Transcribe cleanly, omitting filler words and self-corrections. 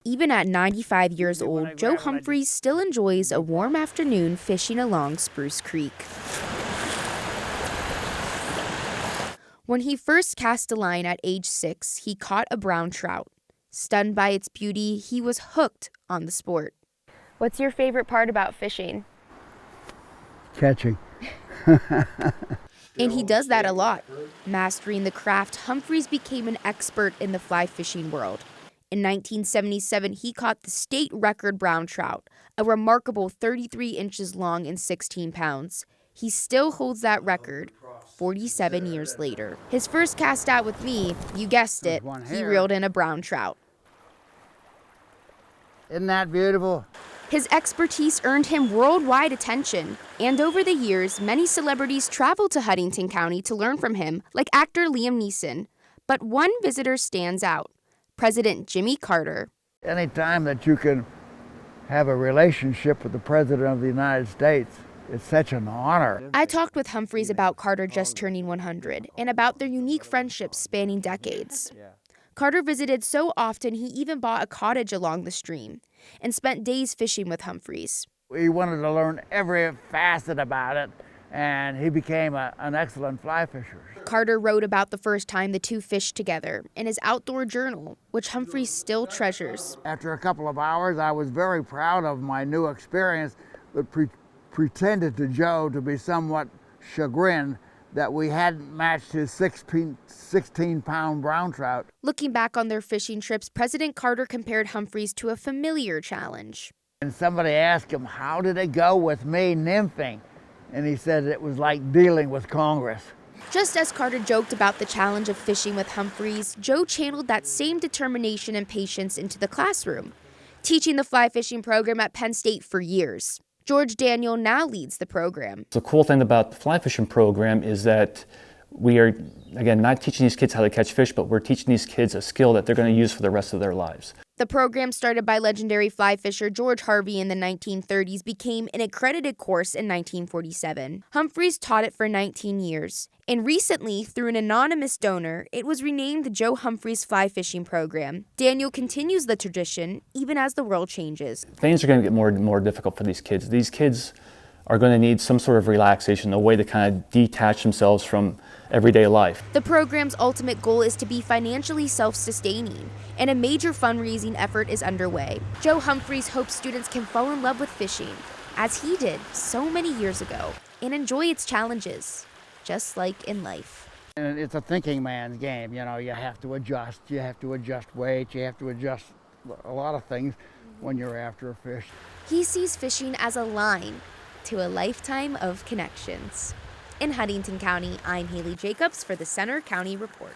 Even at 95 years old, Joe Humphreys still enjoys a warm afternoon fishing along Spruce Creek. When he first cast a line at age 6, he caught a brown trout. Stunned by its beauty, he was hooked on the sport. What's your favorite part about fishing? Catching. And he does that a lot. Mastering the craft, Humphreys became an expert in the fly fishing world. In 1977, he caught the state record brown trout, a remarkable 33 inches long and 16 pounds. He still holds that record 47 years later. His first cast out with me, you guessed it, he reeled in a brown trout. Isn't that beautiful? His expertise earned him worldwide attention, and over the years, many celebrities traveled to Huntington County to learn from him, like actor Liam Neeson. But one visitor stands out, President Jimmy Carter. Anytime that you can have a relationship with the President of the United States, it's such an honor. I talked with Humphreys about Carter just turning 100 and about their unique friendships spanning decades. Carter visited so often he even bought a cottage along the stream and spent days fishing with Humphreys. He wanted to learn every facet about it, and he became an excellent fly fisher. Carter wrote about the first time the two fished together in his outdoor journal, which Humphreys still treasures. After a couple of hours, I was very proud of my new experience, but pretended to Joe to be somewhat chagrined that we hadn't matched his 16-pound brown trout. Looking back on their fishing trips, President Carter compared Humphreys to a familiar challenge. And somebody asked him, how did it go with me nymphing? And he said it was like dealing with Congress. Just as Carter joked about the challenge of fishing with Humphreys, Joe channeled that same determination and patience into the classroom, teaching the fly fishing program at Penn State for years. George Daniel now leads the program. The cool thing about the fly fishing program is that we are, again, not teaching these kids how to catch fish, but we're teaching these kids a skill that they're going to use for the rest of their lives. The program, started by legendary fly fisher George Harvey in the 1930s, became an accredited course in 1947. Humphreys taught it for 19 years, and recently, through an anonymous donor, it was renamed the Joe Humphreys Fly Fishing Program. Daniel continues the tradition, even as the world changes. Things are going to get more and more difficult for these kids. These kids are going to need some sort of relaxation, a way to kind of detach themselves from everyday life. The program's ultimate goal is to be financially self-sustaining, and a major fundraising effort is underway. Joe Humphreys hopes students can fall in love with fishing, as he did so many years ago, and enjoy its challenges, just like in life. And it's a thinking man's game, you know, you have to adjust weight, you have to adjust a lot of things when you're after a fish. He sees fishing as a line to a lifetime of connections. In Huntington County, I'm Haley Jacobs for the Center County Report.